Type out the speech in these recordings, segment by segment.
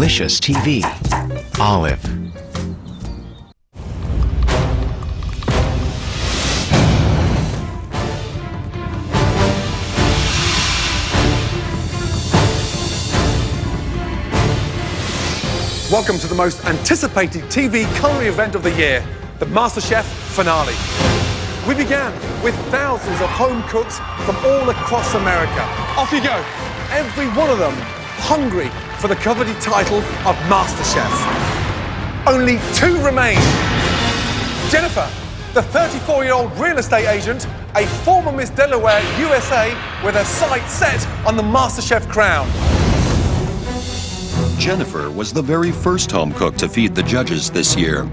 Delicious TV. Olive. Welcome to the most anticipated TV culinary event of the year, the MasterChef finale. We began with thousands of home cooks from all across America. Off you go. Every one of them hungry for the coveted title of MasterChef. Only two remain. Jennifer, the 34-year-old real estate agent, a former Miss Delaware USA with her sights set on the MasterChef crown. Jennifer was the very first home cook to feed the judges this year.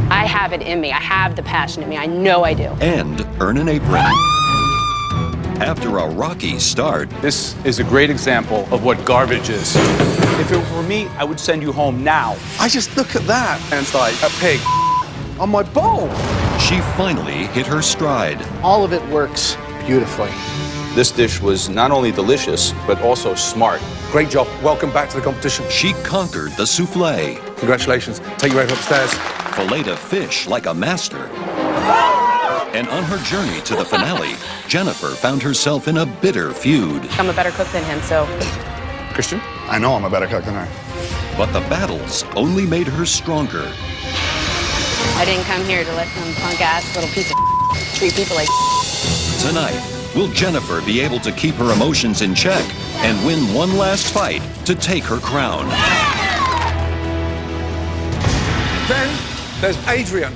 I have it in me. I have the passion in me. I know I do. And earn an apron. After a rocky start, this is a great example of what garbage is. If it were me, I would send you home now. I just look at that and it's like a pig on my bowl. She finally hit her stride. All of it works beautifully. This dish was not only delicious, but also smart. Great job. Welcome back to the competition. She conquered the souffle. Congratulations. Take you right upstairs. Filleted fish like a master. And on her journey to the finale, Jennifer found herself in a bitter feud. I'm a better cook than him, so... Christian? I know I'm a better cook than her. But the battles only made her stronger. I didn't come here to let some punk-ass little piece of treat people like... Tonight, will Jennifer be able to keep her emotions in check and win one last fight to take her crown? Then there's Adrian,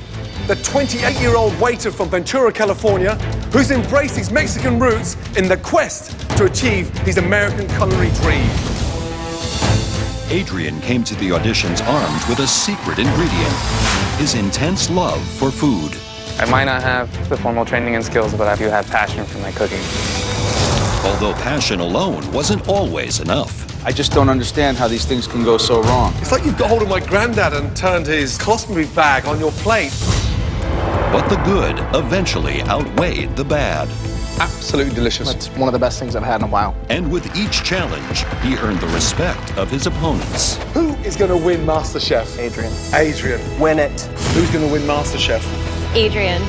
the 28-year-old waiter from Ventura, California, who's embraced his Mexican roots in the quest to achieve his American culinary dream. Adrian came to the auditions armed with a secret ingredient, his intense love for food. I might not have the formal training and skills, but I do have passion for my cooking. Although passion alone wasn't always enough. I just don't understand how these things can go so wrong. It's like you've got hold of my granddad and turned his cosmery bag on your plate. But the good eventually outweighed the bad. Absolutely delicious. That's one of the best things I've had in a while. And with each challenge, he earned the respect of his opponents. Who is going to win MasterChef? Adrian. Adrian. Win it. Who's going to win MasterChef? Adrian.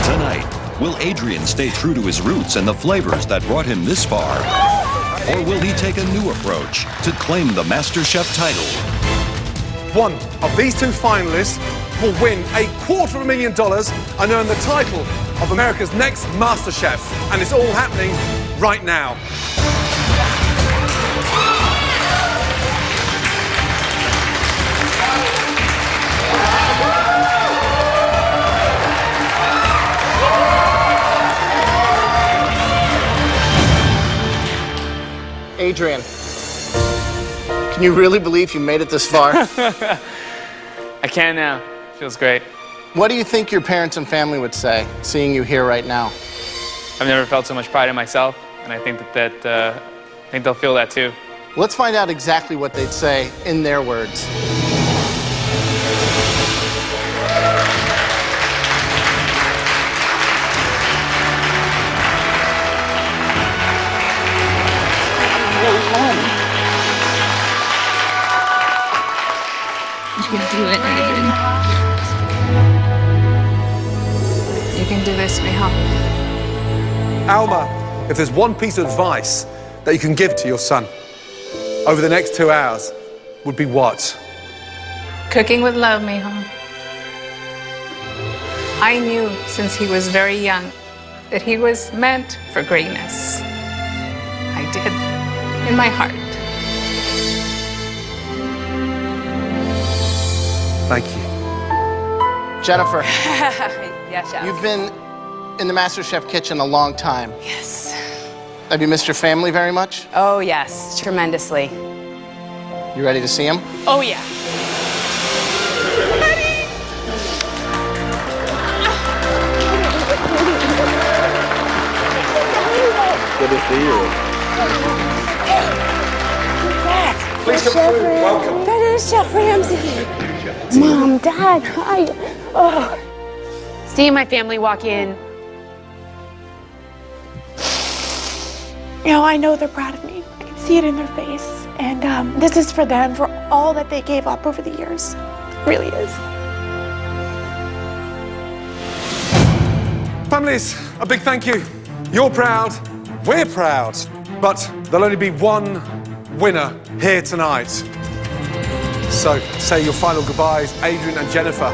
Tonight, will Adrian stay true to his roots and the flavors that brought him this far? Or will he take a new approach to claim the MasterChef title? One of these two finalists will win $250,000 and earn the title of America's next MasterChef. And it's all happening right now. Adrian, can you really believe you made it this far? I can now. Feels great. What do you think your parents and family would say, seeing you here right now? I've never felt so much pride in myself, and I think that I think they'll feel that too. Let's find out exactly what they'd say in their words. You can do it, Adrian. You can do this, Mijo. Alma, if there's one piece of advice that you can give to your son over the next 2 hours, would be what? Cooking with love, Mijo. I knew since he was very young that he was meant for greatness. I did, in my heart. Thank you. Jennifer, Yes, chef. you've been in the MasterChef kitchen a long time. Yes. Have you missed your family very much? Oh, yes. Tremendously. You ready to see them? Oh, yeah. Good to see you. Please come through. Welcome. That is Chef Ramsay. Mom, Dad, hi. Oh. Seeing my family walk in. You know, I know they're proud of me. I can see it in their face. And this is for them, for all that they gave up over the years. It really is. Families, a big thank you. You're proud, we're proud, but there'll only be one winner here tonight. So say your final goodbyes, Adrian and Jennifer.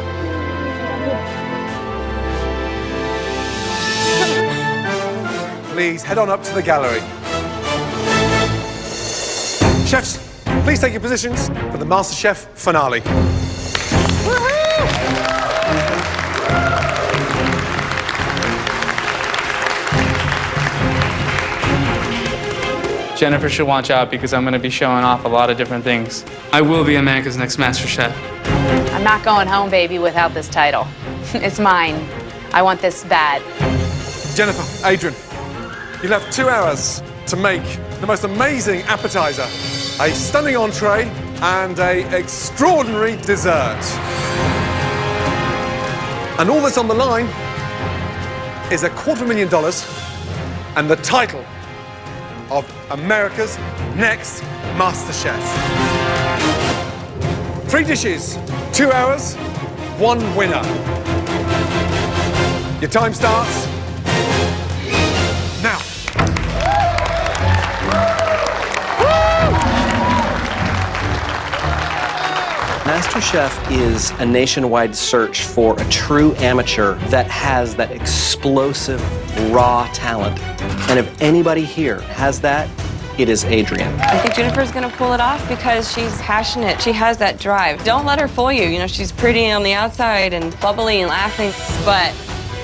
Please head on up to the gallery. Chefs, please take your positions for the MasterChef finale. Jennifer should watch out because I'm going to be showing off a lot of different things. I will be America's next MasterChef. I'm not going home, baby, without this title. It's mine. I want this bad. Jennifer, Adrian, you'll have 2 hours to make the most amazing appetizer, a stunning entree, and an extraordinary dessert. And all that's on the line is $250,000 and the title of America's next MasterChef. 3 dishes, 2 hours, 1 winner. Your time starts now. MasterChef is a nationwide search for a true amateur that has that explosive, raw talent. And if anybody here has that, it is Adrian. I think Jennifer's gonna pull it off because she's passionate. She has that drive. Don't let her fool you. You know, she's pretty on the outside and bubbly and laughing, but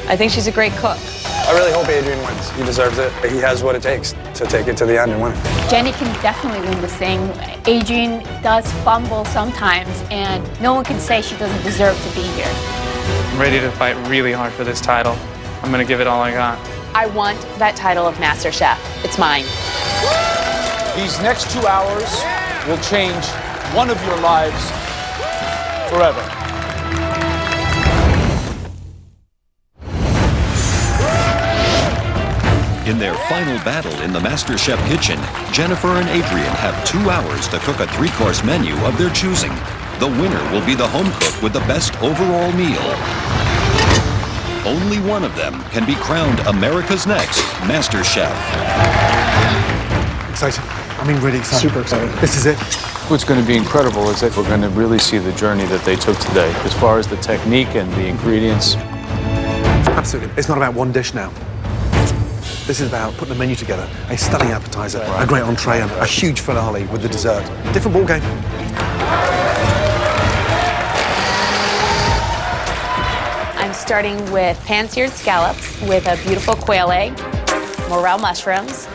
I think she's a great cook. I really hope Adrian wins. He deserves it. He has what it takes to take it to the end and win. Jenny can definitely win this thing. Adrian does fumble sometimes, and no one can say she doesn't deserve to be here. I'm ready to fight really hard for this title. I'm going to give it all I got. I want that title of MasterChef. It's mine. These next 2 hours will change one of your lives forever. In their final battle in the MasterChef kitchen, Jennifer and Adrian have 2 hours to cook a 3-course menu of their choosing. The winner will be the home cook with the best overall meal. Only one of them can be crowned America's next MasterChef. Excited. I mean, really excited. Super excited. This is it. What's going to be incredible is that we're going to really see the journey that they took today, as far as the technique and the ingredients. Absolutely. It's not about one dish now. This is about putting a menu together, a stunning appetizer, a great entree, and a huge finale with the dessert. Different ball game. I'm starting with pan-seared scallops with a beautiful quail egg, morel mushrooms,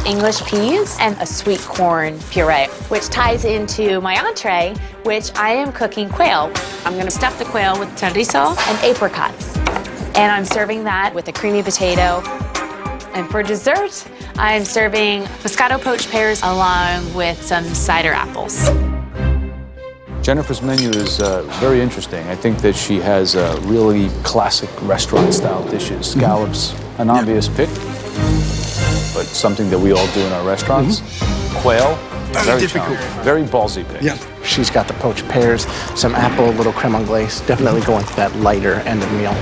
English peas, and a sweet corn puree, which ties into my entree, which I am cooking quail. I'm gonna stuff the quail with chorizo and apricots. And I'm serving that with a creamy potato. And for dessert, I'm serving Moscato poached pears along with some cider apples. Jennifer's menu is very interesting. I think that she has really classic restaurant-style dishes. Scallops, an obvious pick, but something that we all do in our restaurants. Quail, very difficult. Very ballsy pick. Yeah. She's got the poached pears, some apple, a little creme anglaise. Definitely going to that lighter end of the meal.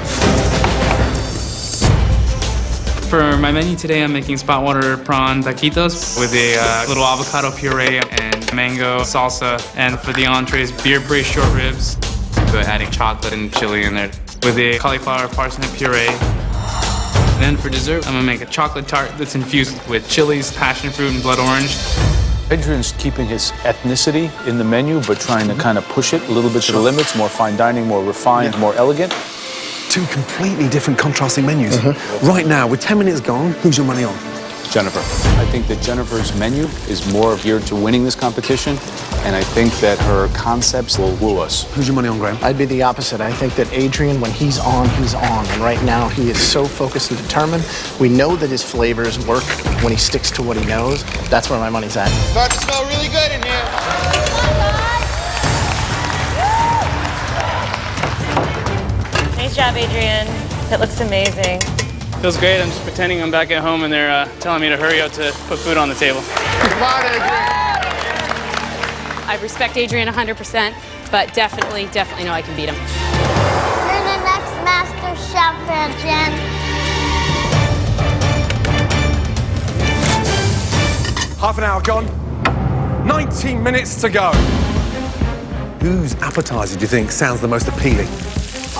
For my menu today, I'm making spot water prawn taquitos with a little avocado puree and mango salsa. And for the entrees, beer braised short ribs. So adding chocolate and chili in there with a cauliflower parsnip puree. And then for dessert, I'm gonna make a chocolate tart that's infused with chilies, passion fruit, and blood orange. Adrian's keeping his ethnicity in the menu, but trying to kind of push it a little bit to the limits, more fine dining, more refined, more elegant. 2 completely different contrasting menus. Right now, with 10 minutes gone, who's your money on? Jennifer. I think that Jennifer's menu is more geared to winning this competition, and I think that her concepts will woo us. Who's your money on, Graham? I'd be the opposite. I think that Adrian, when he's on, he's on. And right now, he is so focused and determined. We know that his flavors work when he sticks to what he knows. That's where my money's at. Starting to smell really good in here. Nice job, Adrian. That looks amazing. Feels great. I'm just pretending I'm back at home and they're telling me to hurry up to put food on the table. Come on, Adrian. I respect Adrian 100%, but definitely know I can beat him. You're the next MasterChef, Jen. Half an hour gone. 19 minutes to go. Whose appetizer do you think sounds the most appealing?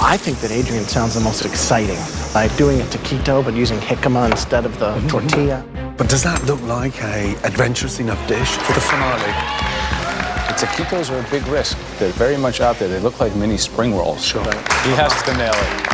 I think that Adrian sounds the most exciting. Like doing a taquito, but using jicama instead of the tortilla. But does that look like a adventurous enough dish for the finale? The taquitos are a big risk. They're very much out there. They look like mini spring rolls. Sure. He has to nail it.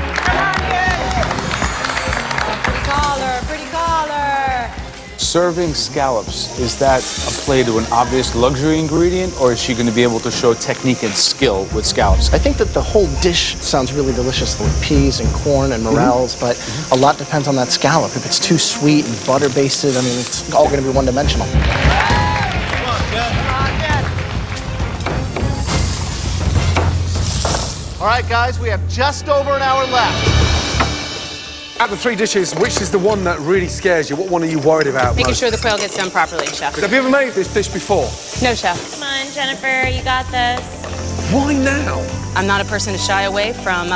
Pretty collar. Serving scallops, is that a play to an obvious luxury ingredient, or is she going to be able to show technique and skill with scallops? I think that the whole dish sounds really delicious with peas and corn and morels, but a lot depends on that scallop. If it's too sweet and butter-basted, I mean, it's all going to be one-dimensional. All right, guys, we have just over an hour left. Out of the three dishes, which is the one that really scares you? What one are you worried about Making most? sure the quail gets done properly, Chef. Have you ever made this dish before? No, Chef. Come on, Jennifer, you got this. Why now? I'm not a person to shy away from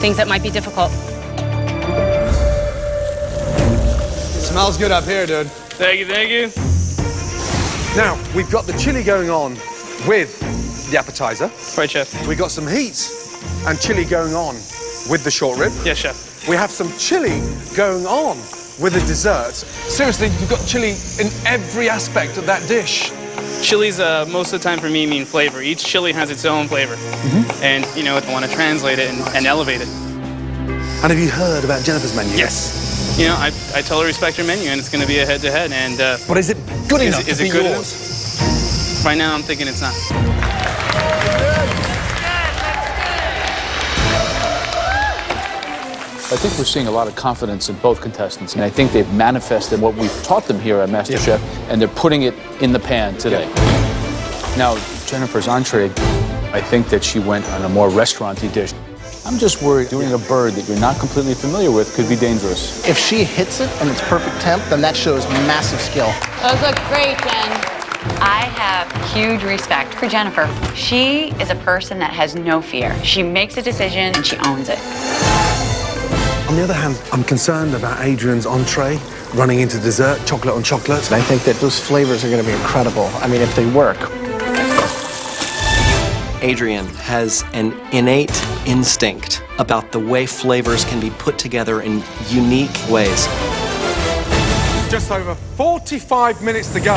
things that might be difficult. Smells good up here, dude. Thank you. Now, we've got the chili going on with the appetizer. Right, Chef. We've got some heat and chili going on with the short rib. Yes, Chef. We have some chili going on with the dessert. Seriously, you've got chili in every aspect of that dish. Chilies, most of the time for me, mean flavor. Each chili has its own flavor. And, you know, I want to translate it and elevate it. And have you heard about Jennifer's menu? Yes. You know, I totally respect her menu, and it's going to be a head-to-head. And But is it good enough is to be it good yours? enough? Right now, I'm thinking it's not. I think we're seeing a lot of confidence in both contestants, and I think they've manifested what we've taught them here at MasterChef, and they're putting it in the pan today. Now, Jennifer's entree, I think that she went on a more restaurant-y dish. I'm just worried doing a bird that you're not completely familiar with could be dangerous. If she hits it and it's perfect temp, then that shows massive skill. Those look great, Jen. I have huge respect for Jennifer. She is a person that has no fear. She makes a decision and she owns it. On the other hand, I'm concerned about Adrian's entree running into dessert, chocolate on chocolate. And I think that those flavors are going to be incredible. I mean, if they work. Adrian has an innate instinct about the way flavors can be put together in unique ways. Just over 45 minutes to go.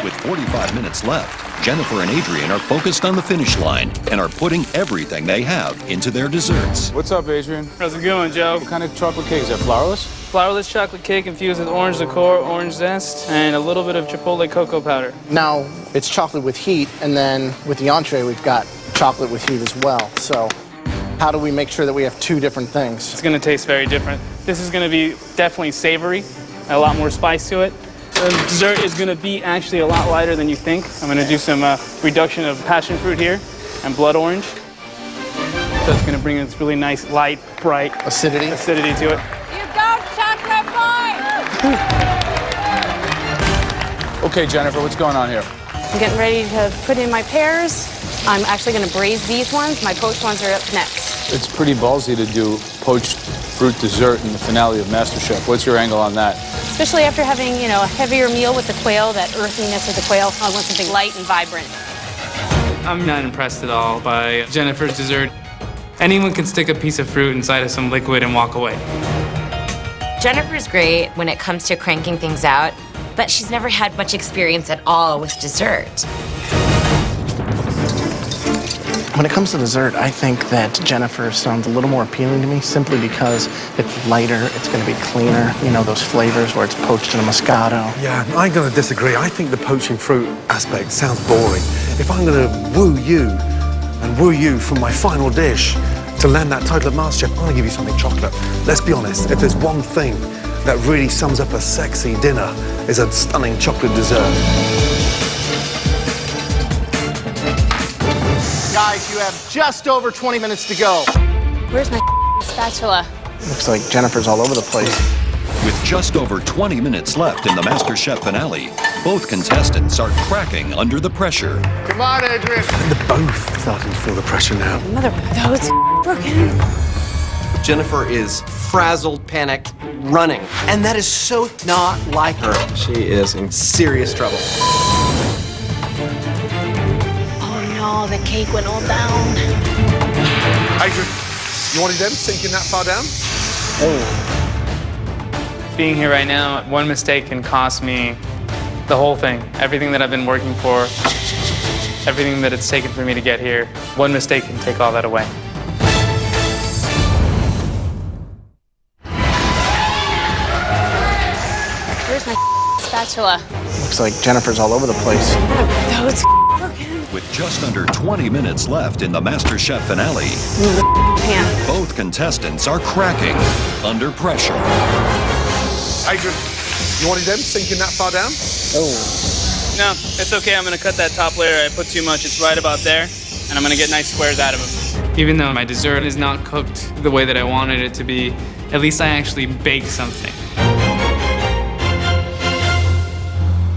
With 45 minutes left, Jennifer and Adrian are focused on the finish line and are putting everything they have into their desserts. What's up, Adrian? How's it going, Joe? What kind of chocolate cake? Is that flourless? Flourless chocolate cake infused with orange liqueur, orange zest, and a little bit of chipotle cocoa powder. Now, it's chocolate with heat, and then with the entree, we've got chocolate with heat as well. So how do we make sure that we have two different things? It's going to taste very different. This is going to be definitely savory, a lot more spice to it. The dessert is going to be actually a lot lighter than you think. I'm going to do some reduction of passion fruit here and blood orange. So it's going to bring this really nice, light, bright acidity to it. You go, chocolate boy! Okay, Jennifer, what's going on here? I'm getting ready to put in my pears. I'm actually going to braise these ones. My poached ones are up next. It's pretty ballsy to do poached fruit dessert in the finale of MasterChef. What's your angle on that? Especially after having, you know, a heavier meal with the quail, that earthiness of the quail. I want something light and vibrant. I'm not impressed at all by Jennifer's dessert. Anyone can stick a piece of fruit inside of some liquid and walk away. Jennifer's great when it comes to cranking things out, but she's never had much experience at all with dessert. When it comes to dessert, I think that Jennifer sounds a little more appealing to me simply because it's lighter, it's going to be cleaner. You know, those flavors where it's poached in a Moscato. Yeah, I'm going to disagree. I think the poaching fruit aspect sounds boring. If I'm going to woo you from my final dish to land that title at MasterChef, I'm going to give you something chocolate. Let's be honest, if there's one thing that really sums up a sexy dinner, is a stunning chocolate dessert. Guys, you have just over 20 minutes to go. Where's my spatula. Looks like Jennifer's all over the place. With just over 20 minutes left in the MasterChef finale, both contestants are cracking under the pressure. Come on, Adrian. They're both starting to feel the pressure now. Another one of those. Broken. Jennifer is frazzled, panicked, running. And that is so not like her. She is in serious trouble. Oh no, the cake went all down. Adrian, you wanted them sinking that far down? Being here right now, one mistake can cost me the whole thing. Everything that I've been working for, everything that it's taken for me to get here. One mistake can take all that away. Where's my spatula? Looks like Jennifer's all over the place. Those. With just under 20 minutes left in the MasterChef finale, Pan. both contestants are cracking under pressure. Adrian, you wanted them sinking that far down? No, it's okay. I'm gonna cut that top layer. I put too much. It's right about there, and I'm gonna get nice squares out of them. Even though my dessert is not cooked the way that I wanted it to be, at least I actually baked something.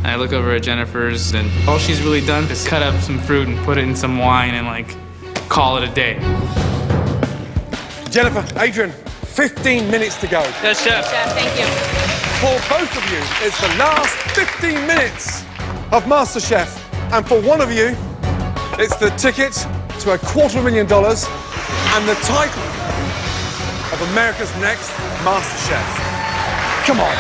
I look over at Jennifer's, and all she's really done is cut up some fruit and put it in some wine and like call it a day. Jennifer, Adrian, 15 minutes to go. Yes, chef. Chef, thank you. For both of you, it's the last 15 minutes of MasterChef. And for one of you, it's the ticket to $250,000 and the title of America's Next MasterChef. Come on.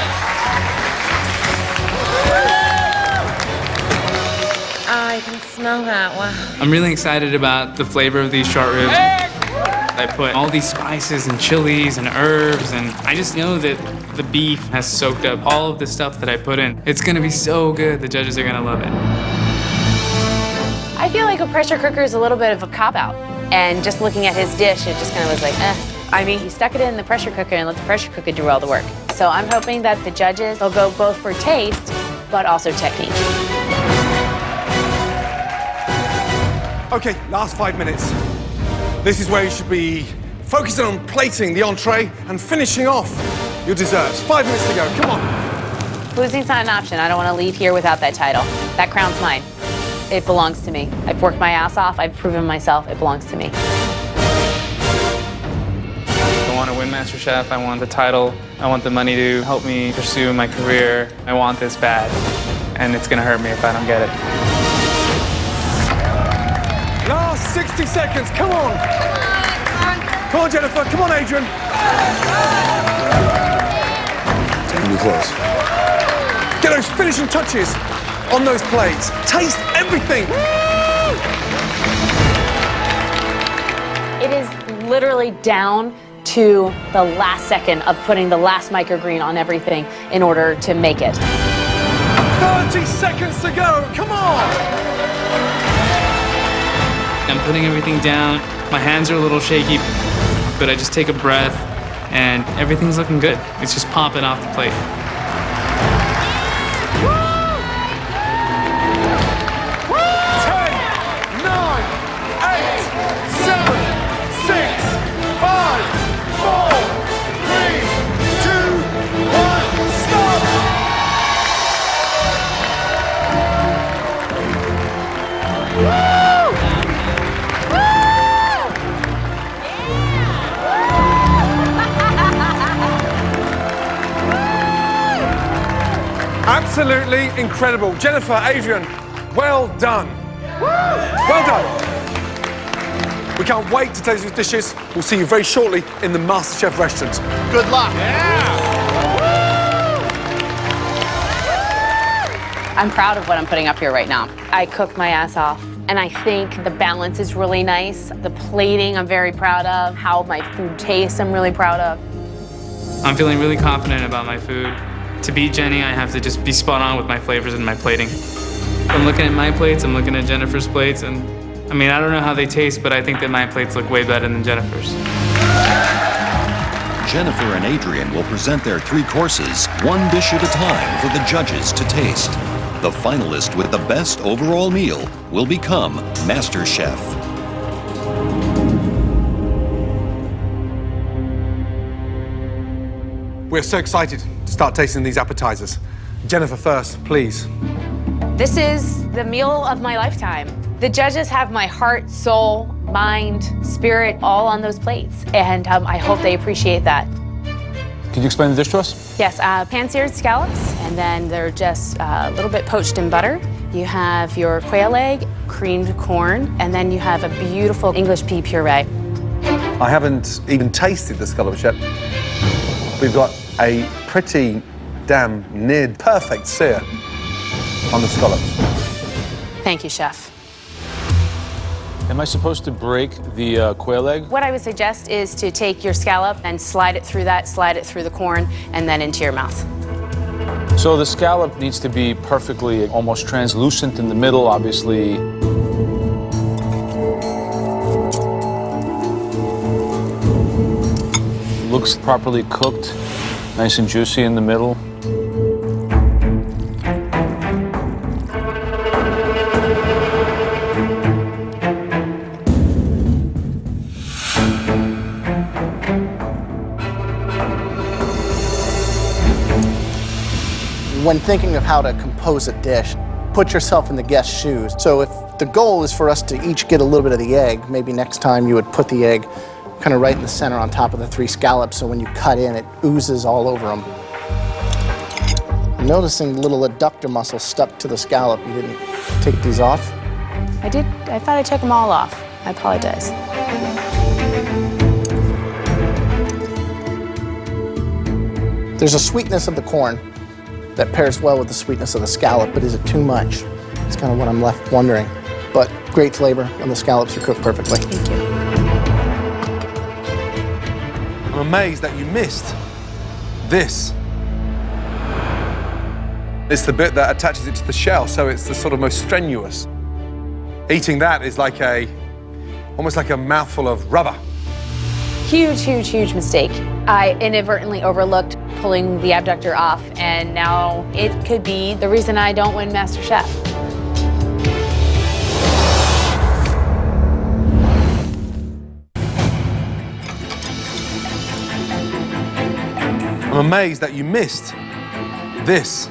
Oh, I can smell that. Wow. I'm really excited about the flavor of these short ribs. I put all these spices and chilies and herbs, and I just know that the beef has soaked up all of the stuff that I put in. It's gonna be so good. The judges are gonna love it. I feel like a pressure cooker is a little bit of a cop-out. And just looking at his dish, it just kind of was like, eh. I mean, he stuck it in the pressure cooker and let the pressure cooker do all the work. So I'm hoping that the judges will go both for taste, but also technique. Okay, last 5 minutes. This is where you should be focusing on plating the entree and finishing off your desserts. 5 minutes to go, come on. Losing's not an option. I don't want to leave here without that title. That crown's mine. It belongs to me. I've worked my ass off. I've proven myself. It belongs to me. I want to win MasterChef. I want the title. I want the money to help me pursue my career. I want this bad, and it's gonna hurt me if I don't get it. Last 60 seconds, come on. Come on, Jennifer, come on, Adrian. Taking you close. Get those finishing touches on those plates. Taste everything. It is literally down to the last second of putting the last microgreen on everything in order to make it. 30 seconds to go, come on. I'm putting everything down. My hands are a little shaky, but I just take a breath and everything's looking good. It's just popping off the plate. Absolutely incredible. Jennifer, Adrian, well done. Well done. We can't wait to taste these dishes. We'll see you very shortly in the MasterChef restaurant. Good luck. I'm proud of what I'm putting up here right now. I cooked my ass off, and I think the balance is really nice. The plating I'm very proud of. How my food tastes I'm really proud of. I'm feeling really confident about my food. To beat Jenny, I have to just be spot on with my flavors and my plating. I'm looking at my plates, I'm looking at Jennifer's plates, and I mean, I don't know how they taste, but I think that my plates look way better than Jennifer's. Jennifer and Adrian will present their 3 courses, one dish at a time for the judges to taste. The finalist with the best overall meal will become MasterChef. We're so excited to start tasting these appetizers. Jennifer first, please. This is the meal of my lifetime. The judges have my heart, soul, mind, spirit all on those plates, and I hope they appreciate that. Can you explain the dish to us? Yes, pan-seared scallops, and then they're just a little bit poached in butter. You have your quail egg, creamed corn, and then you have a beautiful English pea puree. I haven't even tasted the scallops yet. We've got a pretty damn near perfect sear on the scallops. Thank you, chef. Am I supposed to break the quail egg? What I would suggest is to take your scallop and slide it through the corn, and then into your mouth. So the scallop needs to be perfectly, almost translucent in the middle, obviously. Looks properly cooked, nice and juicy in the middle. When thinking of how to compose a dish, put yourself in the guest's shoes. So if the goal is for us to each get a little bit of the egg, maybe next time you would put the egg kind of right in the center on top of the 3 scallops, so when you cut in, it oozes all over them. I'm noticing the little adductor muscle stuck to the scallop. You didn't take these off? I did. I thought I took them all off. I apologize. There's a sweetness of the corn that pairs well with the sweetness of the scallop, but is it too much? It's kind of what I'm left wondering. But great flavor, and the scallops are cooked perfectly. Thank you. I'm amazed that you missed this. It's the bit that attaches it to the shell, so it's the sort of most strenuous. Eating that is like almost like a mouthful of rubber. Huge, huge, huge mistake. I inadvertently overlooked pulling the abductor off, and now it could be the reason I don't win MasterChef. I'm amazed that you missed this.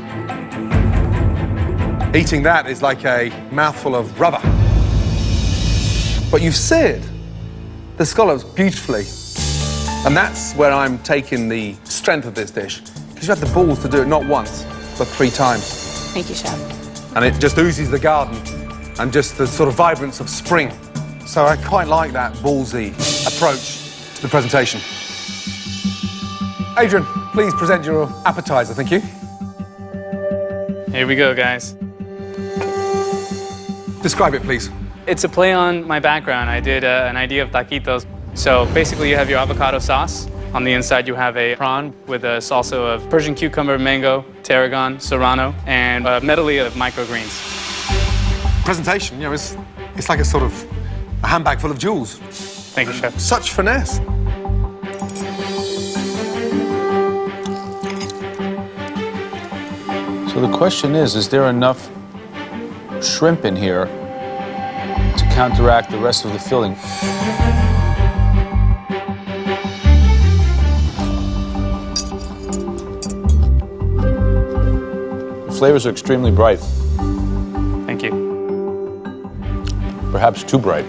Eating that is like a mouthful of rubber. But you've seared the scallops beautifully. And that's where I'm taking the strength of this dish. Because you have the balls to do it not once, but 3 times. Thank you, chef. And it just oozes the garden and just the sort of vibrance of spring. So I quite like that ballsy approach to the presentation. Adrian, please present your appetizer, thank you. Here we go, guys. Describe it, please. It's a play on my background. I did an idea of taquitos. So basically you have your avocado sauce. On the inside you have a prawn with a salsa of Persian cucumber, mango, tarragon, serrano, and a medley of microgreens. Presentation, you know, it's like a sort of a handbag full of jewels. Thank you, chef. Such finesse. So the question is there enough shrimp in here to counteract the rest of the filling? The flavors are extremely bright. Thank you. Perhaps too bright.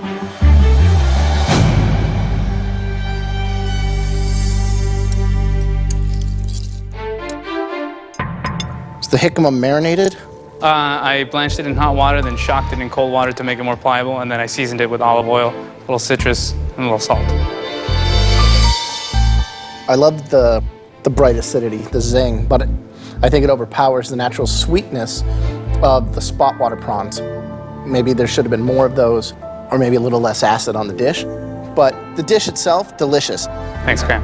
Is the jicama marinated? I blanched it in hot water, then shocked it in cold water to make it more pliable, and then I seasoned it with olive oil, a little citrus, and a little salt. I love the bright acidity, the zing, but I think it overpowers the natural sweetness of the spot water prawns. Maybe there should have been more of those, or maybe a little less acid on the dish. But the dish itself, delicious. Thanks, Graham.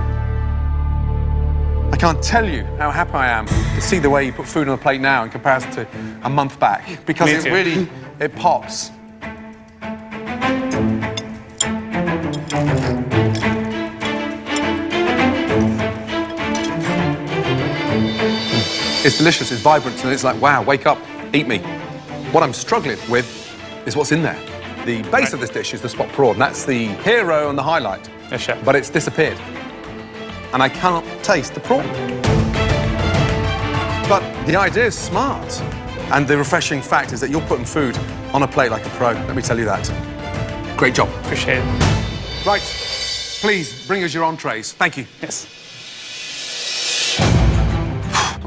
I can't tell you how happy I am to see the way you put food on the plate now in comparison to a month back, because Me it too. really, it pops. It's delicious, it's vibrant, and it's like, wow, wake up, eat me. What I'm struggling with is what's in there. The base of this dish is the spot prawn. That's the hero and the highlight. Yes, chef. But it's disappeared. And I cannot taste the prawn. But the idea is smart. And the refreshing fact is that you're putting food on a plate like a pro. Let me tell you that. Great job. Appreciate it. Right. Please bring us your entrees. Thank you. Yes.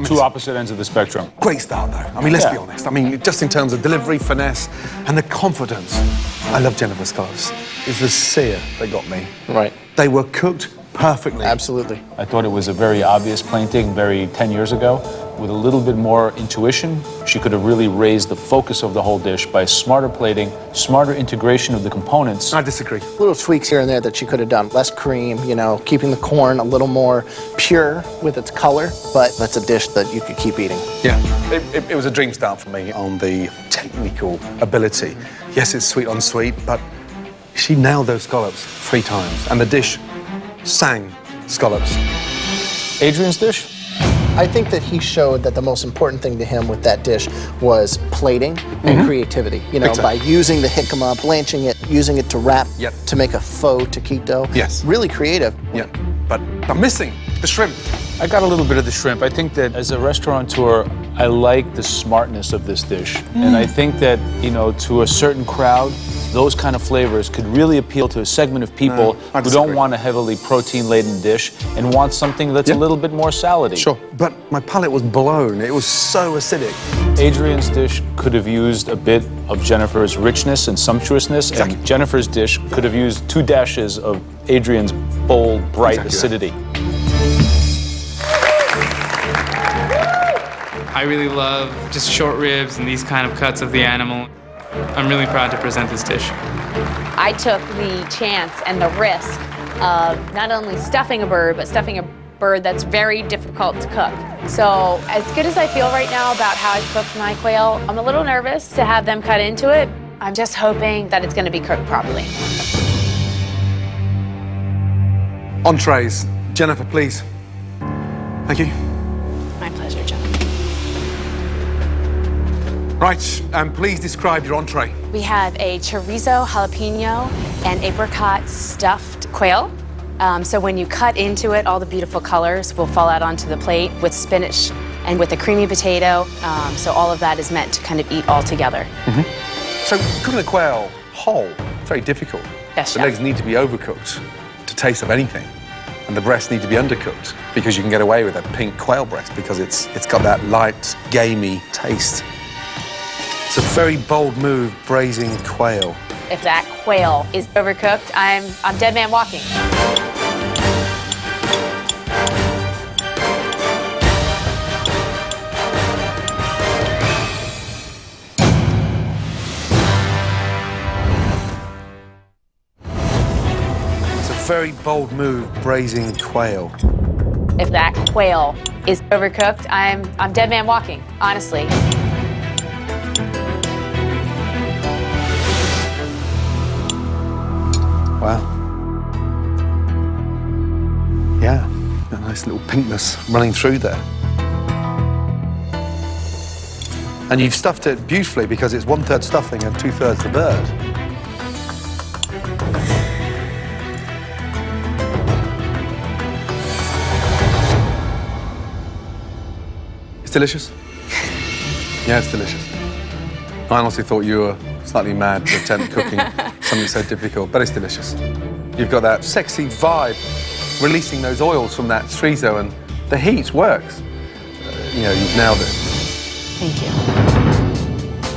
Two opposite ends of the spectrum. Great start, though. I mean, let's be honest. I mean, just in terms of delivery, finesse, and the confidence. I love Jennifer's scallops. It's the sear that got me. Right. They were cooked perfectly. Absolutely. I thought it was a very obvious plating, 10 years ago. With a little bit more intuition, she could have really raised the focus of the whole dish by smarter plating, smarter integration of the components. I disagree. Little tweaks here and there that she could have done. Less cream, you know, keeping the corn a little more pure with its color, but that's a dish that you could keep eating. Yeah, it was a dream start for me on the technical ability. Yes, it's sweet on sweet, but she nailed those scallops 3 times, and the dish sang scallops. Adrian's dish? I think that he showed that the most important thing to him with that dish was plating and creativity. You know, by using the jicama, blanching it, using it to wrap, to make a faux taquito. Yes. Really creative. Yeah, but I'm missing the shrimp. I got a little bit of the shrimp. I think that as a restaurateur, I like the smartness of this dish. And I think that, you know, to a certain crowd, those kind of flavors could really appeal to a segment of people who don't want a heavily protein-laden dish and want something that's a little bit more salady. Sure, but my palate was blown. It was so acidic. Adrian's dish could have used a bit of Jennifer's richness and sumptuousness, and Jennifer's dish could have used 2 dashes of Adrian's bold, bright acidity. I really love just short ribs and these kind of cuts of the animal. I'm really proud to present this dish. I took the chance and the risk of not only stuffing a bird, but stuffing a bird that's very difficult to cook. So as good as I feel right now about how I've cooked my quail, I'm a little nervous to have them cut into it. I'm just hoping that it's going to be cooked properly. Entrees. Jennifer, please. Thank you. My pleasure, John. Right, and please describe your entree. We have a chorizo, jalapeno, and apricot stuffed quail. So when you cut into it, all the beautiful colors will fall out onto the plate with spinach and with a creamy potato. So all of that is meant to kind of eat all together. So cooking a quail whole, very difficult. Yes, the legs need to be overcooked to taste of anything. And the breasts need to be undercooked because you can get away with a pink quail breast because it's got that light, gamey taste. It's a very bold move, braising quail. If that quail is overcooked, I'm dead man walking. It's a very bold move, braising quail. If that quail is overcooked, I'm dead man walking, honestly. Wow. Yeah, a nice little pinkness running through there. And you've stuffed it beautifully because it's 1/3 stuffing and 2/3 the bird. It's delicious. Yeah, it's delicious. I honestly thought you were slightly mad to attempt cooking something so difficult, but it's delicious. You've got that sexy vibe, releasing those oils from that chorizo, and the heat works. You know, you've nailed it. Thank you.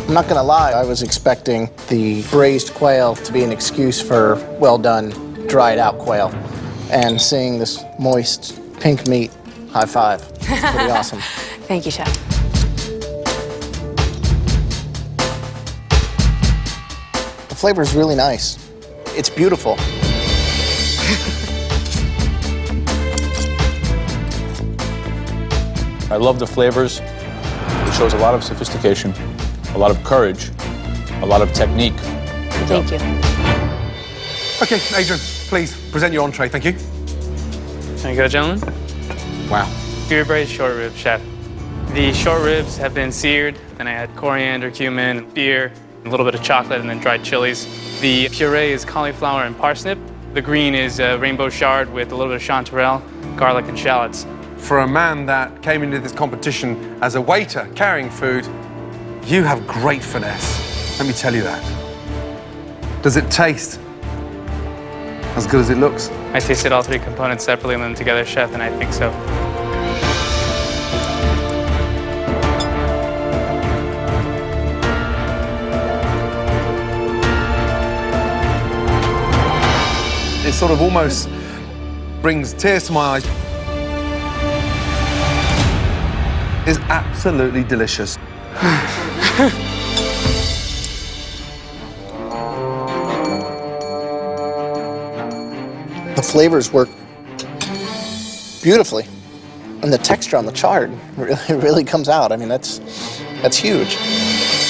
I'm not gonna lie, I was expecting the braised quail to be an excuse for well done, dried out quail. And seeing this moist pink meat, high five. It's pretty awesome. Thank you, Chef. The flavor is really nice. It's beautiful. I love the flavors. It shows a lot of sophistication, a lot of courage, a lot of technique. Thank you. Okay, Adrian, please present your entree. Thank you. There you go, gentlemen. Wow. Beer braised short rib, chef. The short ribs have been seared, then I add coriander, cumin, beer, a little bit of chocolate, and then dried chilies. The puree is cauliflower and parsnip. The green is rainbow chard with a little bit of chanterelle, garlic, and shallots. for a man that came into this competition as a waiter carrying food, you have great finesse. Let me tell you that. Does it taste as good as it looks? I tasted all three components separately and then together, Chef, and I think so. It sort of almost brings tears to my eyes. It's absolutely delicious. The flavors work beautifully, and the texture on the chard really comes out. I mean, that's huge.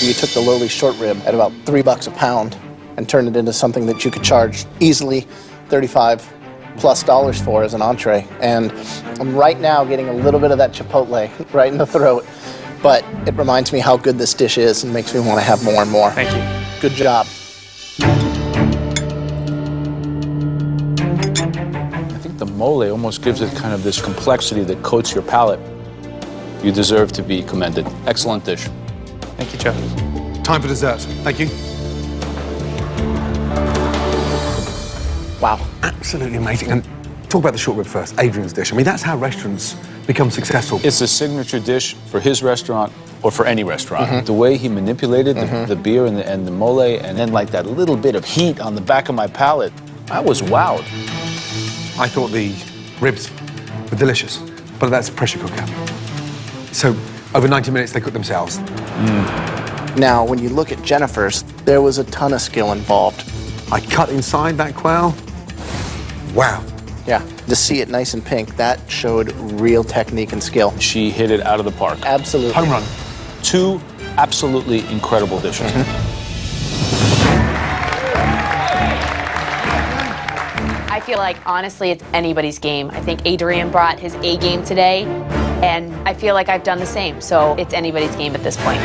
You took the lowly short rib at about $3 a pound and turned it into something that you could charge easily $35+ for as an entree. And I'm right now getting a little bit of that chipotle right in the throat, but it reminds me how good this dish is and makes me want to have more and more. Thank you. Good job. The mole almost gives it kind of this complexity that coats your palate. You deserve to be commended. Excellent dish. Thank you, Joe. Time for dessert. Thank you. Wow. Absolutely amazing. And talk about the short rib first, Adrian's dish. I mean, that's how restaurants become successful. It's a signature dish for his restaurant or for any restaurant. The way he manipulated the beer and the mole, and then like that little bit of heat on the back of my palate, I was wowed. I thought the ribs were delicious, but that's a pressure cooker. So over 90 minutes, they cook themselves. Now, when you look at Jennifer's, there was a ton of skill involved. I cut inside that quail. Wow. Yeah, to see it nice and pink, that showed real technique and skill. She hit it out of the park. Absolutely. Home run. Two absolutely incredible dishes. I feel like, honestly, it's anybody's game. I think Adrian brought his A game today, and I feel like I've done the same. So it's anybody's game at this point.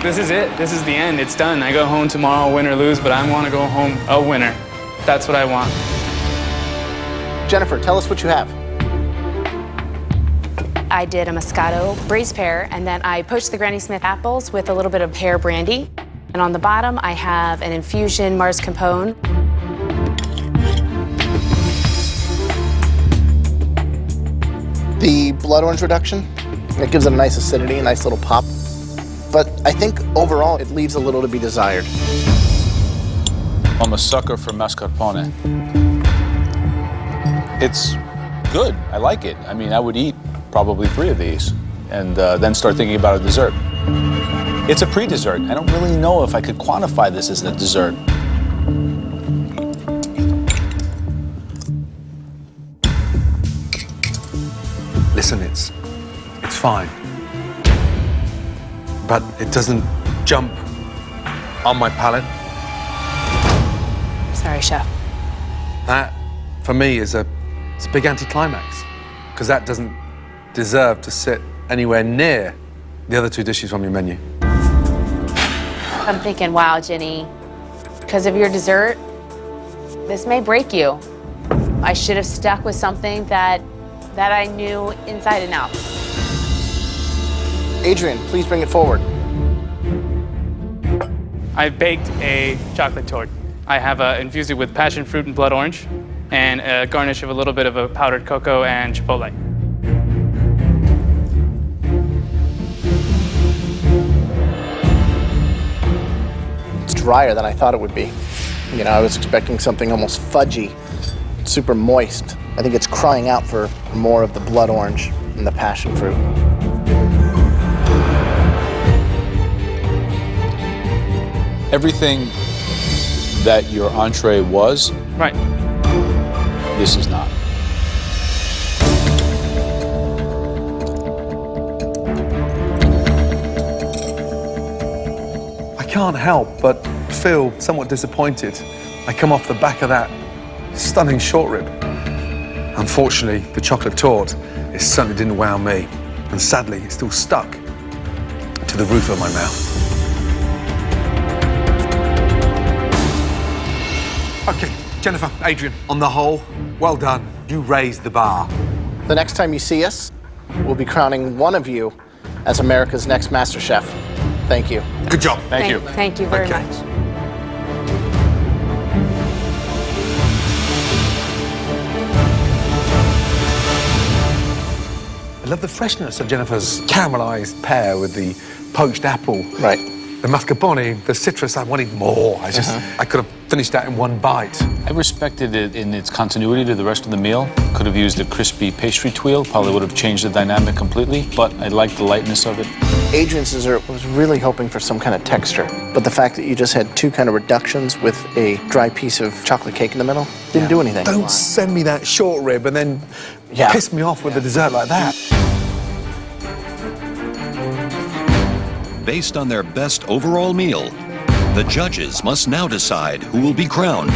This is it. This is the end. It's done. I go home tomorrow, win or lose, but I want to go home a winner. That's what I want. Jennifer, tell us what you have. I did a Moscato braised pear, and then I poached the Granny Smith apples with a little bit of pear brandy. And on the bottom, I have an infusion Mars Capone. The blood orange reduction, it gives it a nice acidity, a nice little pop. But I think overall, it leaves a little to be desired. I'm a sucker for mascarpone. It's good. I like it. I mean, I would eat probably 3 of these and then start thinking about a dessert. It's a pre-dessert. I don't really know if I could quantify this as a dessert. Listen, it's fine. But it doesn't jump on my palate. Sorry, Chef. That, for me, it's a big anticlimax, because that doesn't deserve to sit anywhere near the other 2 dishes from your menu. I'm thinking, wow, Jenny, because of your dessert, this may break you. I should have stuck with something that I knew inside and out. Adrian, please bring it forward. I baked a chocolate torte. I have infused it with passion fruit and blood orange, and a garnish of a little bit of a powdered cocoa and chipotle. It's drier than I thought it would be. You know, I was expecting something almost fudgy, super moist. I think it's crying out for more of the blood orange and the passion fruit. Everything that your entree was, right, this is not. I can't help but feel somewhat disappointed. I come off the back of that stunning short rib. Unfortunately, the chocolate torte, it certainly didn't wow me. And sadly, it's still stuck to the roof of my mouth. Okay, Jennifer, Adrian, on the whole, well done. You raised the bar. The next time you see us, we'll be crowning one of you as America's next MasterChef. Thank you. Good job. Thank you. Thank you very much. I love the freshness of Jennifer's caramelized pear with the poached apple. Right. The mascarpone, the citrus, I wanted more. I could have finished that in one bite. I respected it in its continuity to the rest of the meal. Could have used a crispy pastry twirl, probably would have changed the dynamic completely, but I liked the lightness of it. Adrian's dessert was really hoping for some kind of texture, but the fact that you just had two kind of reductions with a dry piece of chocolate cake in the middle didn't do anything. Don't send me that short rib and then piss me off with the dessert like that. Based on their best overall meal, the judges must now decide who will be crowned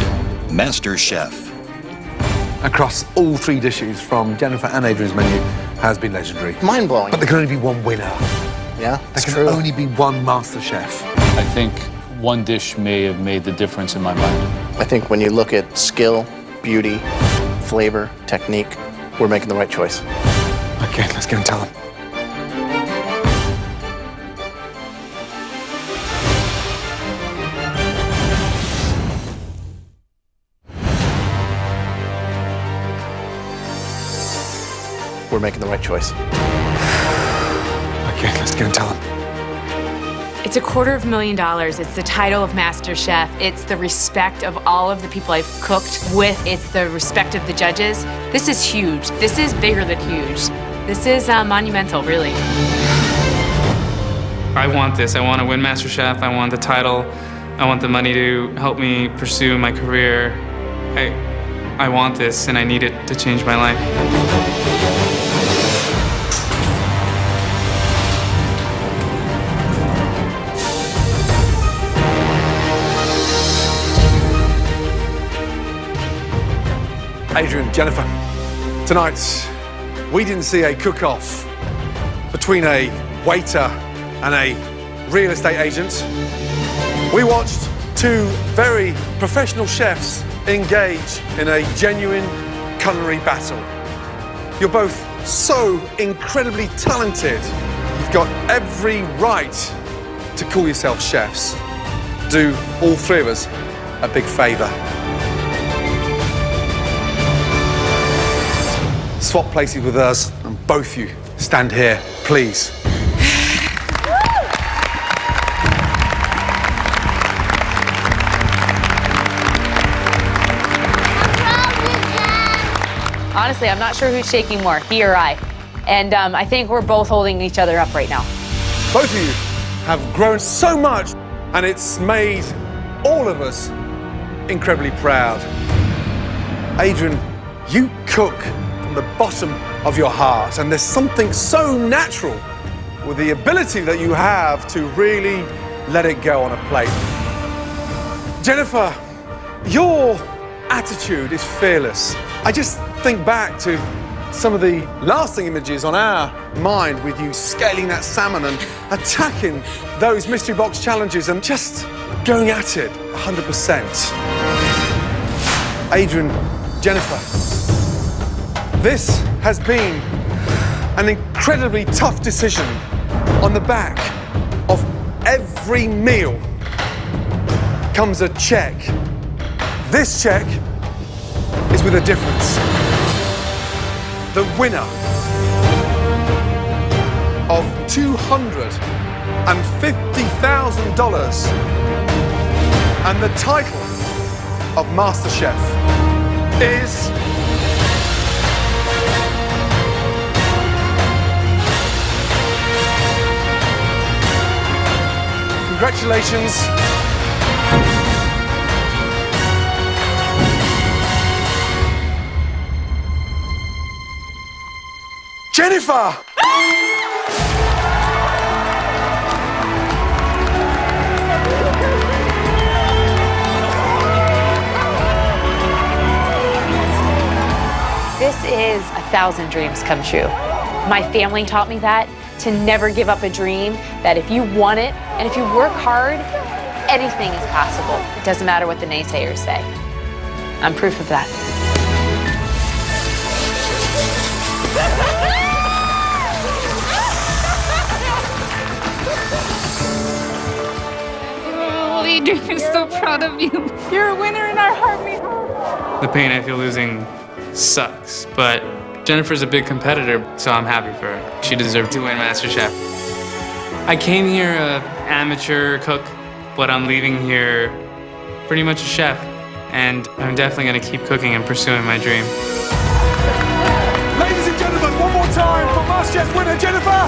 Master Chef. Across all three dishes from Jennifer and Adrian's menu has been legendary. Mind-blowing. But there can only be one winner. Yeah, there can only be one Master Chef. I think one dish may have made the difference in my mind. I think when you look at skill, beauty, flavor, technique, we're making the right choice. Okay, let's go and tell them. We're making the right choice. Okay, let's go and tell them. It's $250,000. It's the title of Master Chef. It's the respect of all of the people I've cooked with. It's the respect of the judges. This is huge. This is bigger than huge. This is monumental, really. I want this. I want to win Master Chef. I want the title. I want the money to help me pursue my career. I want this, and I need it to change my life. Adrian, Jennifer, tonight we didn't see a cook-off between a waiter and a real estate agent. We watched two very professional chefs engage in a genuine culinary battle. You're both so incredibly talented. You've got every right to call yourself chefs. Do all three of us a big favor. Swap places with us, and both you stand here, please. Honestly, I'm not sure who's shaking more, he or I. And I think we're both holding each other up right now. Both of you have grown so much, and it's made all of us incredibly proud. Adrian, you cook from the bottom of your heart, and there's something so natural with the ability that you have to really let it go on a plate. Jennifer, your attitude is fearless. I just think back to some of the lasting images on our mind with you scaling that salmon and attacking those mystery box challenges and just going at it 100%. Adrian, Jennifer, this has been an incredibly tough decision. On the back of every meal comes a check. This check is with a difference. The winner of $250,000 and the title of MasterChef is congratulations. Jennifer! This is 1,000 dreams come true. My family taught me that, to never give up a dream, that if you want it and if you work hard, anything is possible. It doesn't matter what the naysayers say. I'm proof of that. Oh, Adrian, I'm so proud of you. You're a winner in our heartbeat. The pain I feel losing sucks, but Jennifer's a big competitor, so I'm happy for her. She deserved to win MasterChef. I came here an amateur cook, but I'm leaving here pretty much a chef, and I'm definitely gonna keep cooking and pursuing my dream. Ladies and gentlemen, one more time for MasterChef winner Jennifer!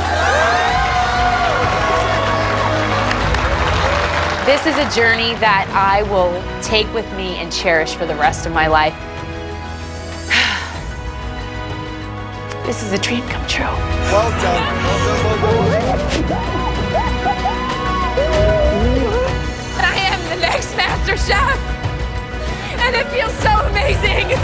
This is a journey that I will take with me and cherish for the rest of my life. This is a dream come true. Well done. I am the next Master Chef, and it feels so amazing.